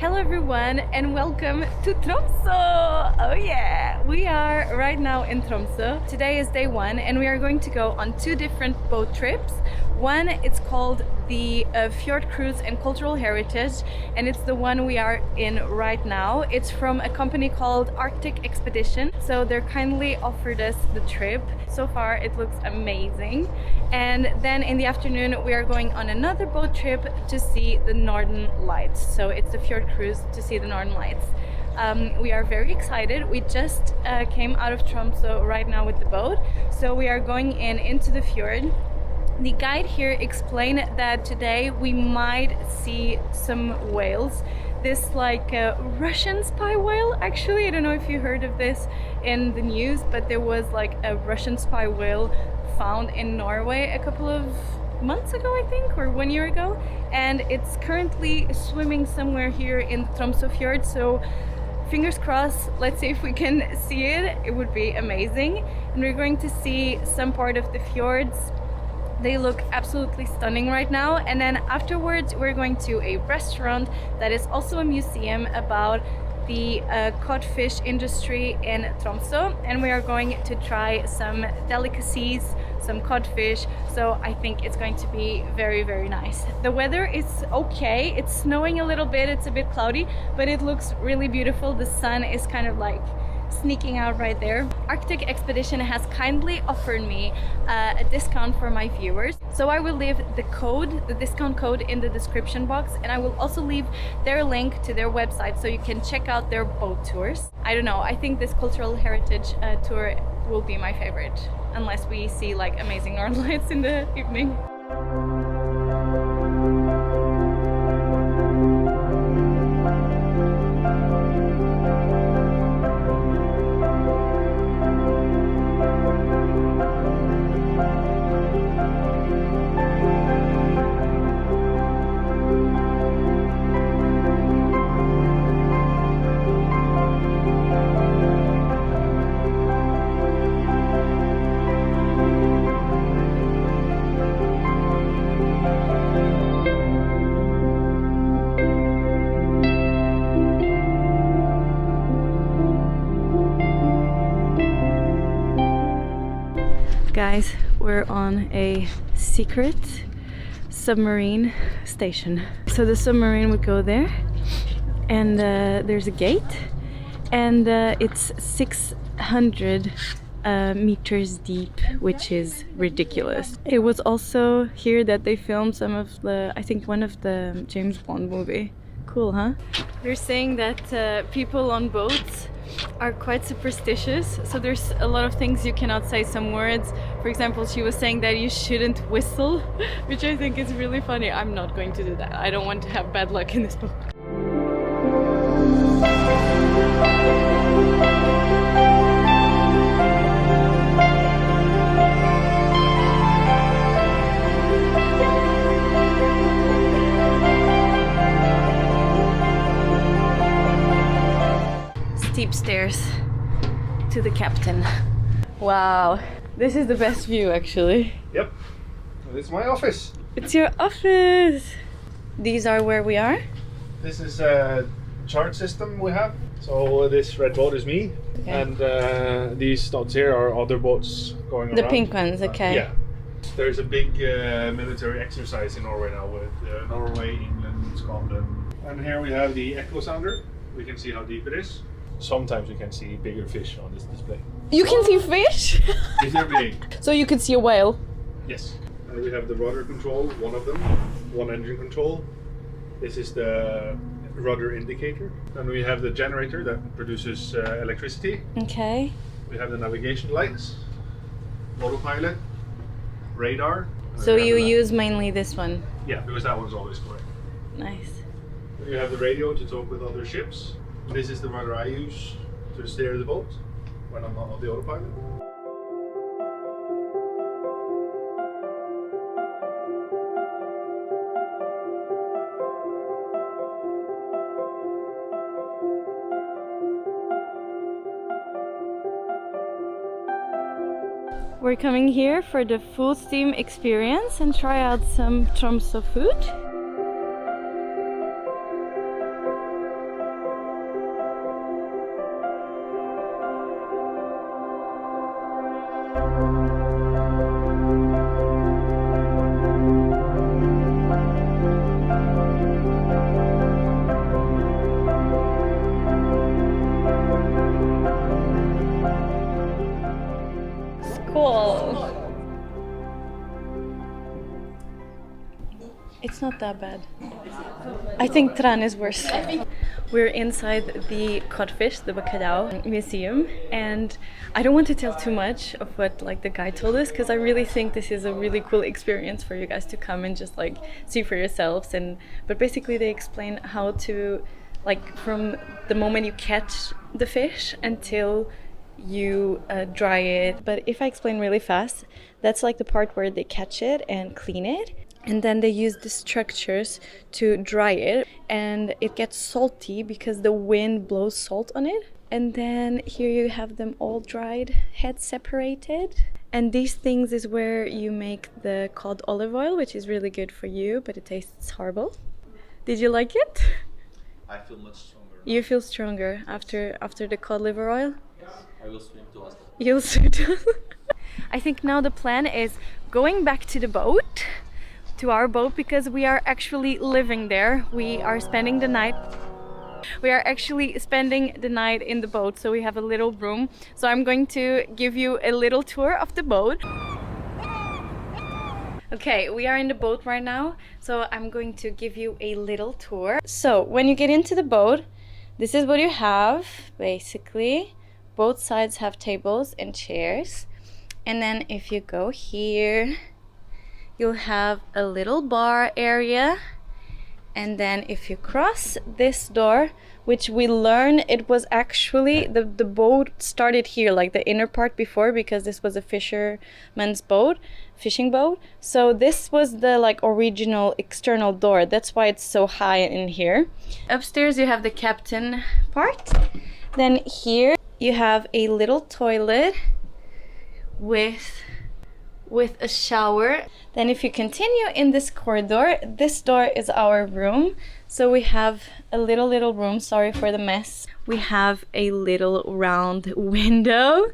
Hello everyone and welcome to Tromsø! Oh yeah! We are right now in Tromsø. Today is day one and we are going to go on two different boat trips. One, it's called the Fjord Cruise and Cultural Heritage, and it's the one we are in right now. It's from a company called Arctic Expedition, so they're kindly offered us the trip. So far it looks amazing. And then in the afternoon we are going on another boat trip to see the Northern Lights. So it's the Fjord Cruise to see the Northern Lights. We are very excited. We just came out of Tromsø right now with the boat, so we are going into the fjord. The guide here explained that today we might see some whales. This like Russian spy whale, actually. I don't know if you heard of this in the news, but there was like a Russian spy whale found in Norway a couple of months ago, I think, or 1 year ago. And it's currently swimming somewhere here in TROMSØ Fjord. So fingers crossed, let's see if we can see it. It would be amazing. And we're going to see some part of the fjords. They look absolutely stunning right now, and then afterwards we're going to a restaurant that is also a museum about the codfish industry in Tromsø, and we are going to try some delicacies, some codfish, so I think it's going to be very, very nice. The weather is okay, it's snowing a little bit, it's a bit cloudy, but it looks really beautiful. The sun is kind of like sneaking out right there. Arctic Expedition has kindly offered me a discount for my viewers, so I will leave the discount code in the description box, and I will also leave their link to their website so you can check out their boat tours. I don't know, I think this cultural heritage tour will be my favorite, unless we see like amazing northern lights in the evening. Guys, we're on a secret submarine station. So the submarine would go there, and there's a gate, and it's 600 meters deep, which is ridiculous. It was also here that they filmed some of the, I think one of the James Bond movie. Cool, huh? They're saying that people on boats are quite superstitious, so there's a lot of things you cannot say, some words. For example, she was saying that you shouldn't whistle, which I think is really funny. I'm not going to do that. I don't want to have bad luck in this boat. Steep stairs to the captain. Wow, this is the best view actually. Yep, this is my office. It's your office. These are where we are. This is a chart system we have. So this red boat is me, okay. And these dots here are other boats going around. The pink ones, okay. Yeah. There's a big military exercise in Norway now with Norway, England, Scotland. And here we have the echo sounder. We can see how deep it is. Sometimes you can see bigger fish on this display. You can see fish? If they're big. So you could see a whale? Yes. We have the rudder control, one of them, one engine control. This is the rudder indicator. And we have the generator that produces electricity. Okay. We have the navigation lights, autopilot, radar. So you use mainly this one? Yeah, because that one's always correct. Nice. Then you have the radio to talk with other ships. This is the rudder I use to steer the boat when I'm not on the autopilot. We're coming here for the full steam experience and try out some Tromsø food. It's not that bad. I think Tran is worse. We're inside the Codfish, the Bacalhau museum, and I don't want to tell too much of what like the guy told us, because I really think this is a really cool experience for you guys to come and just like see for yourselves. But basically they explain how to, like, from the moment you catch the fish until you dry it. But if I explain really fast, that's like the part where they catch it and clean it, and then they use the structures to dry it, and it gets salty because the wind blows salt on it. And then here you have them all dried, head separated. And these things is where you make the cod olive oil, which is really good for you, but it tastes horrible. Did you like it? I feel much stronger. You feel stronger after the cod liver oil? Yes. I will swim to Oslo. You'll swim to Oslo. I think now the plan is going back to the boat, to our boat, because we are actually living there. We are spending the night. We are actually spending the night in the boat, so we have a little room. So I'm going to give you a little tour of the boat. Okay, we are in the boat right now, so I'm going to give you a little tour. So when you get into the boat, this is what you have, basically. Both sides have tables and chairs. And then if you go here, you'll have a little bar area. And then if you cross this door, which we learned it was actually, the boat started here, like the inner part before, because this was a fisherman's boat, fishing boat. So this was the like original external door. That's why it's so high in here. Upstairs you have the captain part. Then here you have a little toilet with a shower. Then if you continue in this corridor, this door is our room. So we have a little room. Sorry for the mess. We have a little round window,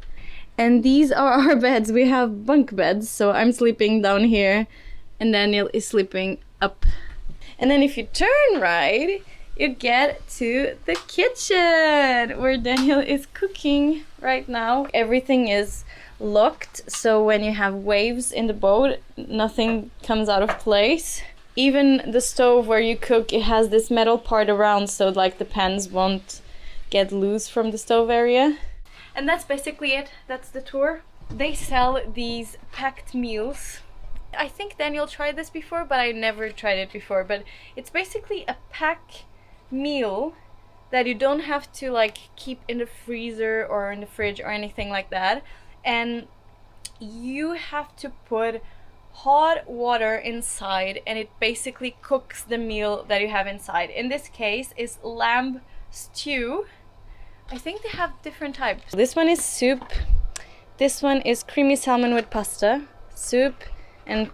and these are our beds. We have bunk beds, so I'm sleeping down here and Daniel is sleeping up. And then if you turn right, you get to the kitchen where Daniel is cooking right now. Everything is locked, so when you have waves in the boat, nothing comes out of place. Even the stove where you cook, it has this metal part around, so like the pans won't get loose from the stove area. And that's basically it. That's the tour. They sell these packed meals. I think Daniel tried this before, but I never tried it before. But it's basically a pack meal that you don't have to like keep in the freezer or in the fridge or anything like that. And you have to put hot water inside, and it basically cooks the meal that you have inside. In this case is lamb stew. I think they have different types. This one is soup. This one is creamy salmon with pasta, soup, and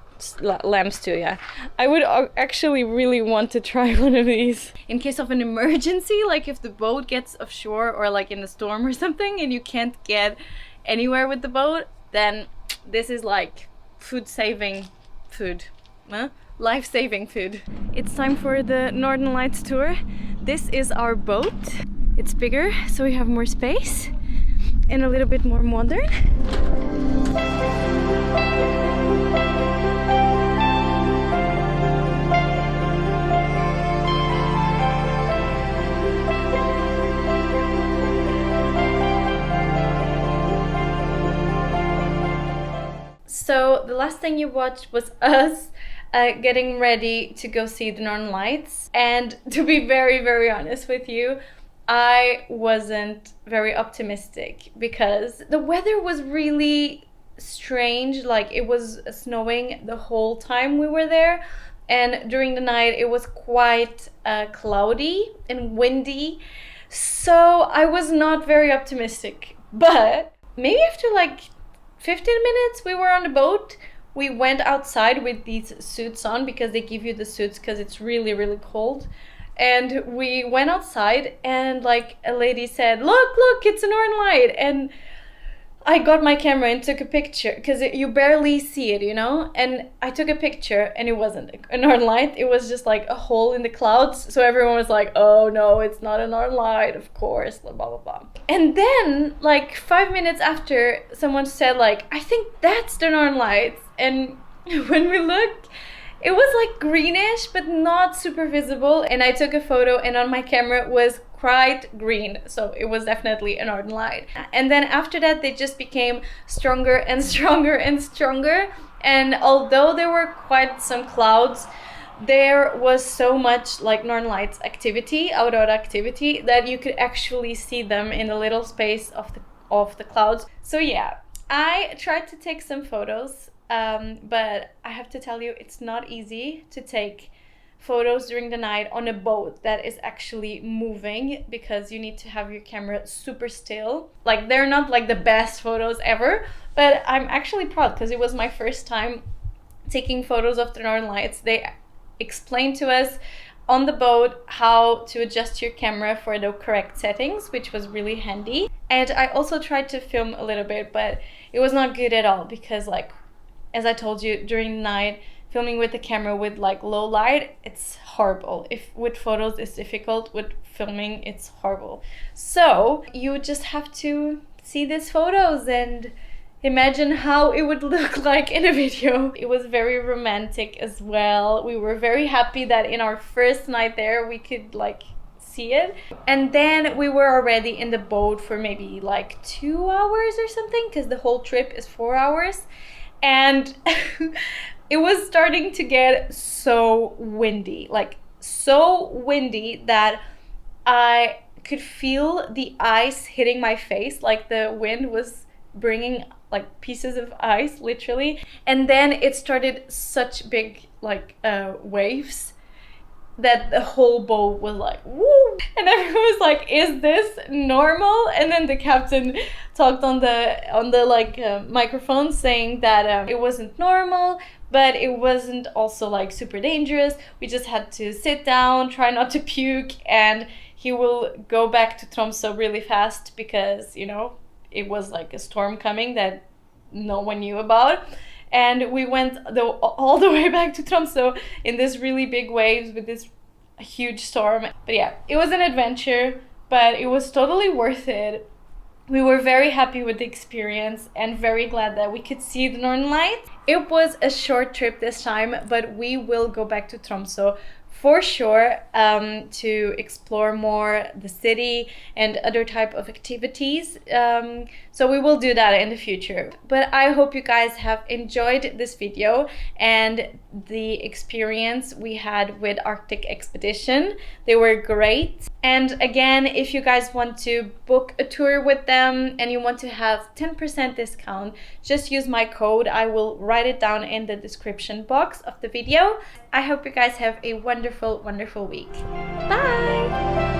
lamb stew. Yeah, I would actually really want to try one of these in case of an emergency, like if the boat gets offshore or like in a storm or something and you can't get anywhere with the boat, then this is like food-saving food, huh? Life-saving food. It's time for the Northern Lights tour. This is our boat. It's bigger, so we have more space and a little bit more modern. So the last thing you watched was us getting ready to go see the Northern Lights. And to be very honest with you, I wasn't very optimistic because the weather was really strange. Like it was snowing the whole time we were there. And during the night it was quite cloudy and windy. So I was not very optimistic. But maybe after like 15 minutes we were on the boat. We went outside with these suits on because they give you the suits because it's really cold. And we went outside and like a lady said, look, it's a Northern Light. And I got my camera and took a picture because you barely see it, you know? And I took a picture and it wasn't a Northern Light. It was just like a hole in the clouds. So everyone was like, oh no, it's not a Northern Light, of course, blah, blah, blah. And then like 5 minutes after, someone said like, I think that's the Northern Lights. And when we looked, It was like greenish, but not super visible. And I took a photo, and on my camera it was quite green. So it was definitely a northern light. And then after that, they just became stronger and stronger and stronger. And although there were quite some clouds, there was so much like northern lights activity, outdoor activity, that you could actually see them in the little space of the clouds. So yeah, I tried to take some photos. But I have to tell you, it's not easy to take photos during the night on a boat that is actually moving, because you need to have your camera super still. Like, they're not like the best photos ever, but I'm actually proud because it was my first time taking photos of the northern lights. They explained to us on the boat how to adjust your camera for the correct settings, which was really handy. And I also tried to film a little bit, but it was not good at all, because like, as I told you, during the night, filming with the camera with like low light, it's horrible. If with photos it's difficult, with filming it's horrible. So you just have to see these photos and imagine how it would look like in a video. It was very romantic as well. We were very happy that in our first night there we could like see it. And then we were already in the boat for maybe like 2 hours or something, because the whole trip is 4 hours. And it was starting to get so windy, like so windy that I could feel the ice hitting my face. Like the wind was bringing like pieces of ice, literally. And then it started such big like waves that the whole boat was like, woo! And everyone was like, is this normal? And then the captain talked on the like microphone, saying that it wasn't normal, but it wasn't also like super dangerous. We just had to sit down, try not to puke, and he will go back to Tromsø really fast, because, you know, it was like a storm coming that no one knew about. And we went all the way back to Tromsø in this really big waves with this huge storm. But yeah, it was an adventure, but it was totally worth it. We were very happy with the experience and very glad that we could see the Northern Lights. It was a short trip this time, but we will go back to Tromsø for sure, to explore more the city and other type of activities. So we will do that in the future. But I hope you guys have enjoyed this video and the experience we had with Arctic Expedition. They were great. And again, if you guys want to book a tour with them and you want to have 10% discount, just use my code. I will write it down in the description box of the video. I hope you guys have a wonderful, wonderful week. Bye!